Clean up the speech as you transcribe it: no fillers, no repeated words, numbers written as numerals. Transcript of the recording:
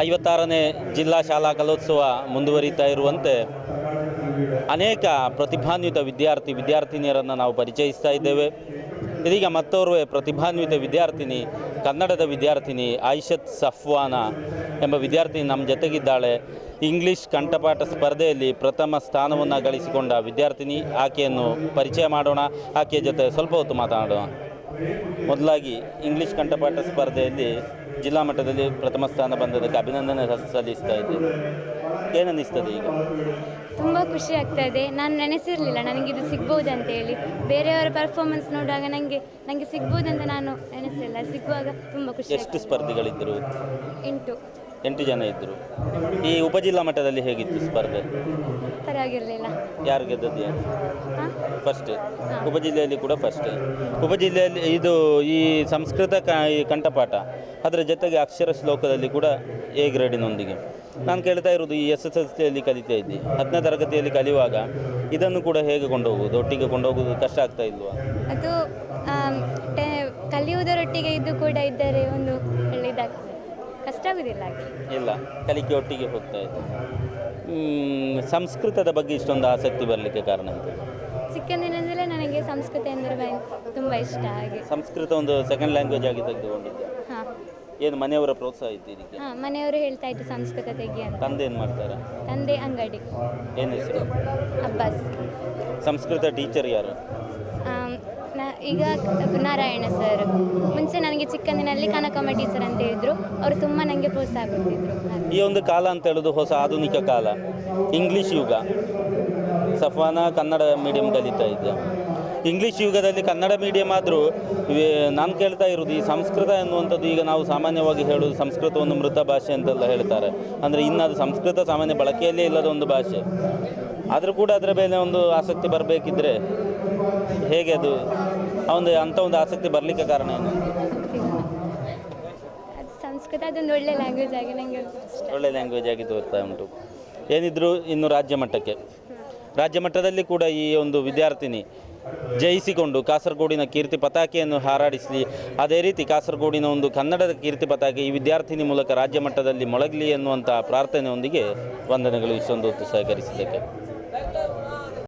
56ನೇ ಜಿಲ್ಲಾ ಶಾಲಾ ಕಲೋತ್ಸವ ಮುಂದುವರಿತಾ ಇರುವಂತೆ ಅನೇಕ ಪ್ರತಿಭಾನ್ವಿತ ವಿದ್ಯಾರ್ಥಿನಿಯರನ್ನು ನಾವು ಪರಿಚಯಿಸ್ತಾ ಇದ್ದೇವೆ. ಇದೀಗ ಮತ್ತೋರ್ವೆ ಪ್ರತಿಭಾನ್ವಿತ ವಿದ್ಯಾರ್ಥಿನಿ, ಕನ್ನಡದ ವಿದ್ಯಾರ್ಥಿನಿ ಆಯಿಷತ್ ಸಫ್ವಾನ ಎಂಬ ವಿದ್ಯಾರ್ಥಿನಿ ನಮ್ಮ ಜೊತೆಗಿದ್ದಾಳೆ. ಇಂಗ್ಲೀಷ್ ಕಂಠಪಾಠ ಸ್ಪರ್ಧೆಯಲ್ಲಿ ಪ್ರಥಮ ಸ್ಥಾನವನ್ನು ಗಳಿಸಿಕೊಂಡ ವಿದ್ಯಾರ್ಥಿನಿ. ಆಕೆಯನ್ನು ಪರಿಚಯ ಮಾಡೋಣ, ಆಕೆಯ ಜೊತೆ ಸ್ವಲ್ಪ ಹೊತ್ತು ಮಾತನಾಡೋಣ. ಮೊದಲಾಗಿ ಇಂಗ್ಲೀಷ್ ಕಂಠಪಾಠ ಸ್ಪರ್ಧೆಯಲ್ಲಿ ಜಿಲ್ಲಾ ಮಟ್ಟದಲ್ಲಿ ಪ್ರಥಮ ಸ್ಥಾನ ಬಂದದಕ್ಕೆ ಅಭಿನಂದನೆ ಸಲ್ಲಿಸ್ತಾ ಇದ್ದೇನೆ. ಏನನ್ನಿಸ್ತದೆ ಈಗ? ತುಂಬ ಖುಷಿ ಆಗ್ತಾ ಇದೆ. ನಾನು ನೆನೆಸಿರಲಿಲ್ಲ ನನಗಿದು ಸಿಗ್ಬೋದು ಅಂತೇಳಿ. ಬೇರೆಯವರ ಪರ್ಫಾರ್ಮೆನ್ಸ್ ನೋಡುವಾಗ ನನಗೆ ಸಿಗ್ಬೋದಂತ ನಾನು ನೆನೆಸಿಲ್ಲ. ಸಿಗುವಾಗ ತುಂಬ ಖುಷಿ. ಎಷ್ಟು ಸ್ಪರ್ಧಿಗಳಿದ್ದರು? 8 ಜನ ಇದ್ದರು. ಈ ಉಪಜಿಲ್ಲಾ ಮಟ್ಟದಲ್ಲಿ ಹೇಗಿತ್ತು ಸ್ಪರ್ಧೆ? ಪರವಾಗಿರಲಿಲ್ಲ. ಯಾರು ಗೆದ್ದದ್ದು? ಫಸ್ಟ್. ಉಪಜಿಲ್ಲೆಯಲ್ಲಿ ಕೂಡ ಫಸ್ಟ್. ಉಪಜಿಲ್ಲೆಯಲ್ಲಿ ಇದು ಈ ಸಂಸ್ಕೃತ ಕಂಠಪಾಠ, ಅದರ ಜೊತೆಗೆ ಅಕ್ಷರ ಶ್ಲೋಕದಲ್ಲಿ ಕೂಡ ಎ ಗ್ರೇಡಿನೊಂದಿಗೆ. ನಾನು ಕೇಳ್ತಾ ಇರೋದು, ಈ SSLCಯಲ್ಲಿ ಕಲಿತಾ ಇದ್ದೆ, 10ನೇ ತರಗತಿಯಲ್ಲಿ ಕಲಿಯುವಾಗ ಇದನ್ನು ಕೂಡ ಹೇಗೆ ಕೊಂಡೋಗೋದು, ಒಟ್ಟಿಗೆ ಕೊಂಡೋಗೋದು ಕಷ್ಟ ಆಗ್ತಾ ಇಲ್ವಾ? ಅದು ಕಲಿಯುವುದರೊಟ್ಟಿಗೆ ಇದು ಕೂಡ ಇದ್ದರೆ ಒಂದು ಒಳ್ಳೆಯದಾಗ್ತದೆ, ಕಷ್ಟ ಆಗುವುದಿಲ್ಲ. ಇಲ್ಲ, ಕಲಿಕೆ ಒಟ್ಟಿಗೆ ಹೋಗ್ತಾ ಇದೆ. ಸಂಸ್ಕೃತದ ಬಗ್ಗೆ ಇಷ್ಟೊಂದು ಆಸಕ್ತಿ ಬರಲಿಕ್ಕೆ ಕಾರಣ ಅಂತ? ಚಿಕ್ಕಂದಿನಿಂದಲೇ ನನಗೆ ಸಂಸ್ಕೃತ ಎಂದರೆ ತುಂಬ ಇಷ್ಟ. ಹಾಗೆ ಸಂಸ್ಕೃತ ಒಂದು ಸೆಕೆಂಡ್ ಲ್ಯಾಂಗ್ವೇಜ್ ಆಗಿ ತೆಗೆದುಕೊಂಡಿದ್ದೆ. ಹಾಂ. ಏನು ಮನೆಯವರ ಪ್ರೋತ್ಸಾಹ ಇತ್ತು ಇದಕ್ಕೆ? ಹಾಂ, ಮನೆಯವರು ಹೇಳ್ತಾ ಇತ್ತು ಸಂಸ್ಕೃತ ತೆಗಿ ಅಂತ. ತಂದೆ ಏನು ಮಾಡ್ತಾರೆ? ತಂದೆ ಅಂಗಡಿ. ಏನು ಹೆಸರು? ಅಬ್ಬಾಸ್. ಸಂಸ್ಕೃತ ಟೀಚರ್ ಯಾರು? ಈಗ ನಾರಾಯಣ ಸರ್. ಮುಂಚೆ ನನಗೆ ಚಿಕ್ಕಂದಿನಲ್ಲಿ ಕನಕಮ್ಮ ಟೀಚರ್ ಅಂತ ಹೇಳಿದ್ರು. ಅವರು ತುಂಬ ನನಗೆ ಪ್ರೋತ್ಸಾಹ ಕೊಡ್ತಿದ್ರು. ಈ ಒಂದು ಕಾಲ ಅಂತ ಹೇಳೋದು ಹೊಸ ಆಧುನಿಕ ಕಾಲ, ಇಂಗ್ಲೀಷ್ ಯುಗ. ಸಫ್ವಾನ ಕನ್ನಡ ಮೀಡಿಯಂ ಕಲಿತಾ ಇದ್ದೆ. ಇಂಗ್ಲೀಷ್ ಯುಗದಲ್ಲಿ ಕನ್ನಡ ಮೀಡಿಯಂ ಆದರೂ ನಾನು ಕೇಳ್ತಾ ಇರೋದು, ಈ ಸಂಸ್ಕೃತ ಎನ್ನುವಂಥದ್ದು ಈಗ ನಾವು ಸಾಮಾನ್ಯವಾಗಿ ಹೇಳೋದು ಸಂಸ್ಕೃತ ಒಂದು ಮೃತ ಭಾಷೆ ಅಂತೆಲ್ಲ ಹೇಳ್ತಾರೆ. ಅಂದರೆ ಇನ್ನದು ಸಂಸ್ಕೃತ ಸಾಮಾನ್ಯ ಬಳಕೆಯಲ್ಲೇ ಇಲ್ಲದ ಒಂದು ಭಾಷೆ. ಆದರೂ ಕೂಡ ಅದರ ಮೇಲೆ ಒಂದು ಆಸಕ್ತಿ ಬರಬೇಕಿದ್ರೆ ಹೇಗೆ ಅದು ಅಂಥ ಒಂದು ಆಸಕ್ತಿ ಬರಲಿಕ್ಕೆ ಕಾರಣ ಏನು? ಸಂಸ್ಕೃತ ಅದೊಂದು ಒಳ್ಳೆ ಲ್ಯಾಂಗ್ವೇಜ್ ಆಗಿ ನನಗೆ ಒಳ್ಳೆ ಲ್ಯಾಂಗ್ವೇಜ್ ಆಗಿ ತೋರ್ತಾ ಉಂಟು. ಏನಿದ್ರು ಇನ್ನು ರಾಜ್ಯ ಮಟ್ಟದಲ್ಲಿ ಕೂಡ ಈ ಒಂದು ವಿದ್ಯಾರ್ಥಿನಿ ಜಯಿಸಿಕೊಂಡು ಕಾಸರಗೋಡಿನ ಕೀರ್ತಿ ಪತಾಕೆಯನ್ನು ಹಾರಾಡಿಸಲಿ, ಅದೇ ರೀತಿ ಕಾಸರಗೋಡಿನ ಒಂದು ಕನ್ನಡದ ಕೀರ್ತಿ ಪತಾಕೆ ಈ ವಿದ್ಯಾರ್ಥಿನಿ ಮೂಲಕ ರಾಜ್ಯ ಮಟ್ಟದಲ್ಲಿ ಮೊಳಗಲಿ ಎನ್ನುವಂಥ ಪ್ರಾರ್ಥನೆಯೊಂದಿಗೆ ವಂದನೆಗಳು ಇಷ್ಟೊಂದು ಹೊತ್ತು ಸಹಕರಿಸಿದ್ದಕ್ಕೆ.